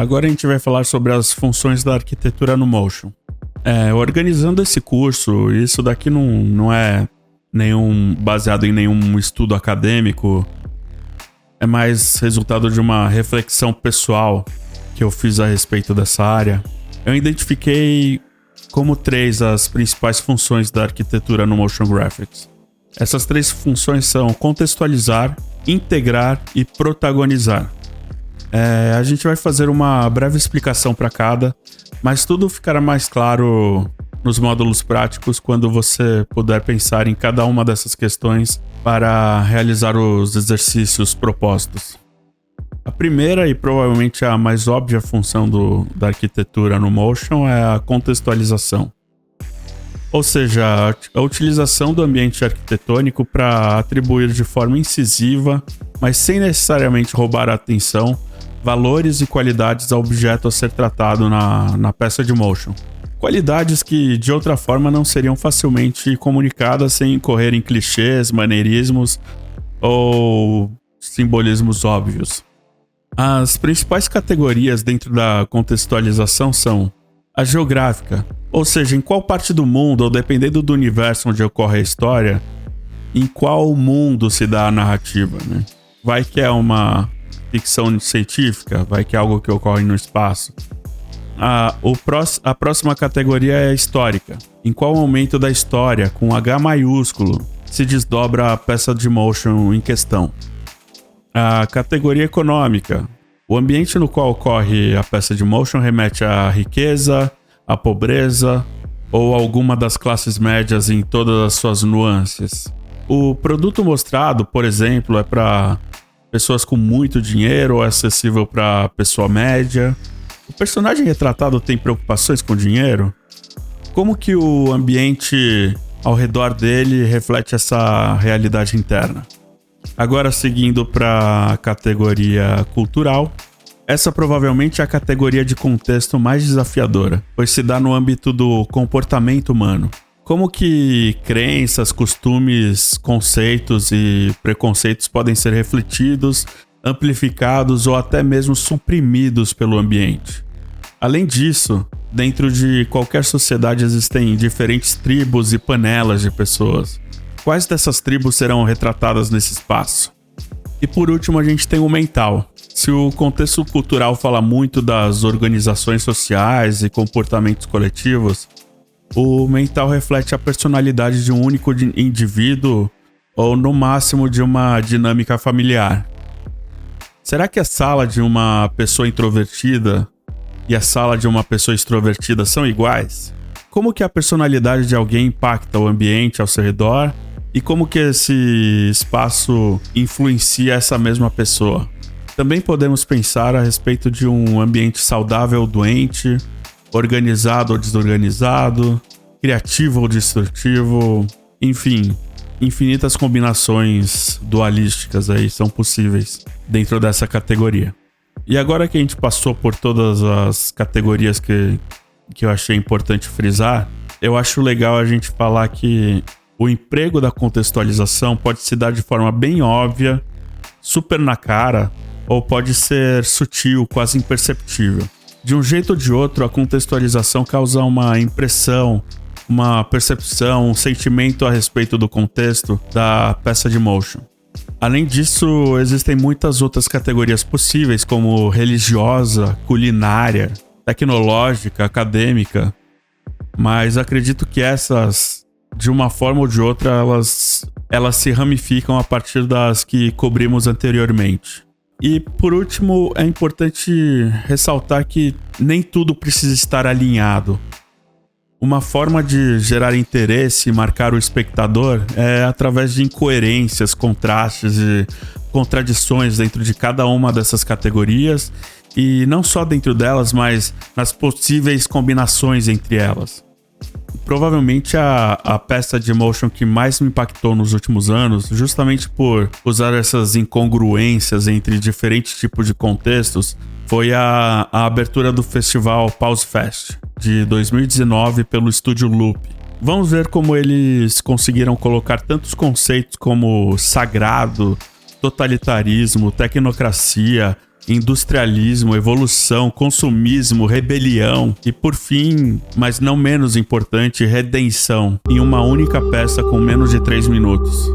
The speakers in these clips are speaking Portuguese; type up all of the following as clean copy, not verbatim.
Agora a gente vai falar sobre as funções da arquitetura no Motion. Organizando esse curso, isso daqui não é baseado em nenhum estudo acadêmico, é mais resultado de uma reflexão pessoal que eu fiz a respeito dessa área. Eu identifiquei como 3 as principais funções da arquitetura no Motion Graphics. Essas 3 funções são contextualizar, integrar e protagonizar. A gente vai fazer uma breve explicação para cada, mas tudo ficará mais claro nos módulos práticos quando você puder pensar em cada uma dessas questões para realizar os exercícios propostos. A primeira e provavelmente a mais óbvia função da arquitetura no Motion é a contextualização. Ou seja, a utilização do ambiente arquitetônico para atribuir de forma incisiva, mas sem necessariamente roubar a atenção, valores e qualidades ao objeto a ser tratado na peça de motion. Qualidades que, de outra forma, não seriam facilmente comunicadas sem incorrer em clichês, maneirismos ou simbolismos óbvios. As principais categorias dentro da contextualização são a geográfica, ou seja, em qual parte do mundo, ou dependendo do universo onde ocorre a história, em qual mundo se dá a narrativa, né? Vai que é uma ficção científica, vai que é algo que ocorre no espaço. A próxima categoria é a histórica. Em qual momento da história, com H maiúsculo, se desdobra a peça de motion em questão? A categoria econômica. O ambiente no qual ocorre a peça de motion remete à riqueza, à pobreza ou alguma das classes médias em todas as suas nuances. O produto mostrado, por exemplo, é para pessoas com muito dinheiro ou é acessível para pessoa média? O personagem retratado tem preocupações com dinheiro? Como que o ambiente ao redor dele reflete essa realidade interna? Agora, seguindo para a categoria cultural, essa provavelmente é a categoria de contexto mais desafiadora, pois se dá no âmbito do comportamento humano. Como que crenças, costumes, conceitos e preconceitos podem ser refletidos, amplificados ou até mesmo suprimidos pelo ambiente? Além disso, dentro de qualquer sociedade existem diferentes tribos e panelas de pessoas. Quais dessas tribos serão retratadas nesse espaço? E por último, a gente tem o mental. Se o contexto cultural fala muito das organizações sociais e comportamentos coletivos, o mental reflete a personalidade de um único indivíduo ou, no máximo, de uma dinâmica familiar. Será que a sala de uma pessoa introvertida e a sala de uma pessoa extrovertida são iguais? Como que a personalidade de alguém impacta o ambiente ao seu redor e como que esse espaço influencia essa mesma pessoa? Também podemos pensar a respeito de um ambiente saudável ou doente, organizado ou desorganizado, criativo ou destrutivo, enfim, infinitas combinações dualísticas aí são possíveis dentro dessa categoria. E agora que a gente passou por todas as categorias que eu achei importante frisar, eu acho legal a gente falar que o emprego da contextualização pode se dar de forma bem óbvia, super na cara, ou pode ser sutil, quase imperceptível. De um jeito ou de outro, a contextualização causa uma impressão, uma percepção, um sentimento a respeito do contexto da peça de motion. Além disso, existem muitas outras categorias possíveis, como religiosa, culinária, tecnológica, acadêmica, mas acredito que essas, de uma forma ou de outra, elas se ramificam a partir das que cobrimos anteriormente. E, por último, é importante ressaltar que nem tudo precisa estar alinhado. Uma forma de gerar interesse e marcar o espectador é através de incoerências, contrastes e contradições dentro de cada uma dessas categorias, e não só dentro delas, mas nas possíveis combinações entre elas. Provavelmente a peça de motion que mais me impactou nos últimos anos, justamente por usar essas incongruências entre diferentes tipos de contextos, foi a abertura do festival Pause Fest, de 2019, pelo estúdio Loop. Vamos ver como eles conseguiram colocar tantos conceitos como sagrado, totalitarismo, tecnocracia, industrialismo, evolução, consumismo, rebelião e, por fim, mas não menos importante, redenção, em uma única peça com menos de 3 minutos.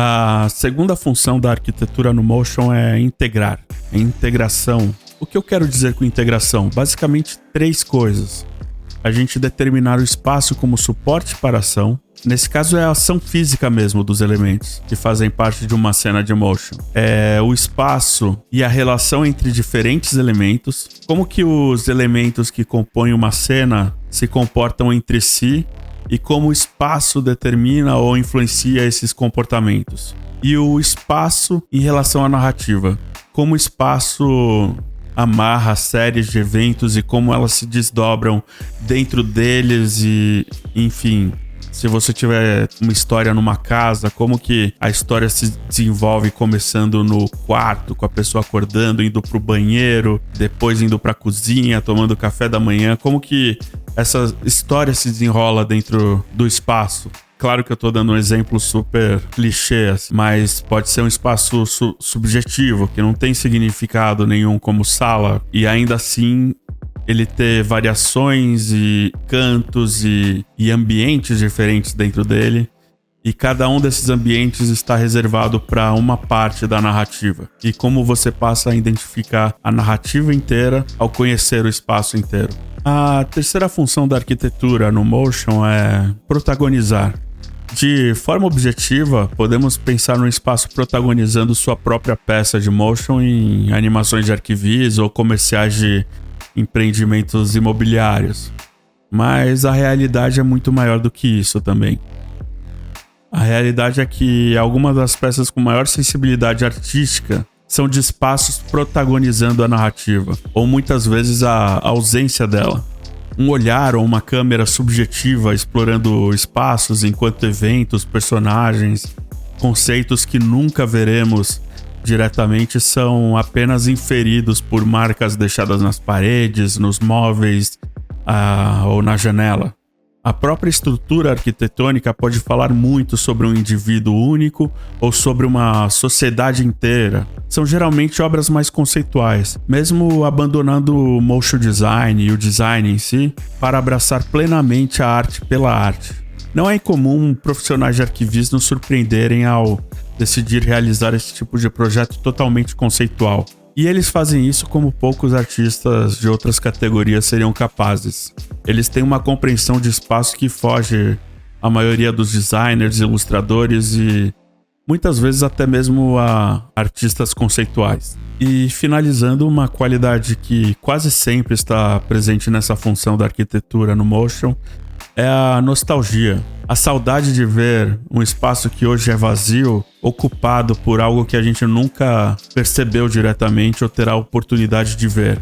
A segunda função da arquitetura no motion é integrar, é integração. O que eu quero dizer com integração? Basicamente 3 coisas. A gente determinar o espaço como suporte para a ação. Nesse caso é a ação física mesmo dos elementos que fazem parte de uma cena de motion. É o espaço e a relação entre diferentes elementos. Como que os elementos que compõem uma cena se comportam entre si e como o espaço determina ou influencia esses comportamentos. E o espaço em relação à narrativa. Como o espaço amarra séries de eventos e como elas se desdobram dentro deles e, enfim, se você tiver uma história numa casa, como que a história se desenvolve começando no quarto, com a pessoa acordando, indo pro banheiro, depois indo pra cozinha, tomando café da manhã, como que essa história se desenrola dentro do espaço. Claro que eu tô dando um exemplo super clichê, mas pode ser um espaço subjetivo, que não tem significado nenhum como sala, e ainda assim ele ter variações e cantos e ambientes diferentes dentro dele. E cada um desses ambientes está reservado para uma parte da narrativa. E como você passa a identificar a narrativa inteira ao conhecer o espaço inteiro. A terceira função da arquitetura no motion é protagonizar. De forma objetiva, podemos pensar no espaço protagonizando sua própria peça de motion em animações de arquivis ou comerciais de empreendimentos imobiliários. Mas a realidade é muito maior do que isso também. A realidade é que algumas das peças com maior sensibilidade artística são de espaços protagonizando a narrativa, ou muitas vezes a ausência dela. Um olhar ou uma câmera subjetiva explorando espaços enquanto eventos, personagens, conceitos que nunca veremos diretamente são apenas inferidos por marcas deixadas nas paredes, nos móveis ou na janela. A própria estrutura arquitetônica pode falar muito sobre um indivíduo único ou sobre uma sociedade inteira. São geralmente obras mais conceituais, mesmo abandonando o motion design e o design em si, para abraçar plenamente a arte pela arte. Não é incomum profissionais de arquivismo nos surpreenderem ao decidir realizar esse tipo de projeto totalmente conceitual. E eles fazem isso como poucos artistas de outras categorias seriam capazes. Eles têm uma compreensão de espaço que foge à maioria dos designers, ilustradores e muitas vezes até mesmo a artistas conceituais. E finalizando, uma qualidade que quase sempre está presente nessa função da arquitetura no motion é a nostalgia. A saudade de ver um espaço que hoje é vazio, ocupado por algo que a gente nunca percebeu diretamente ou terá a oportunidade de ver.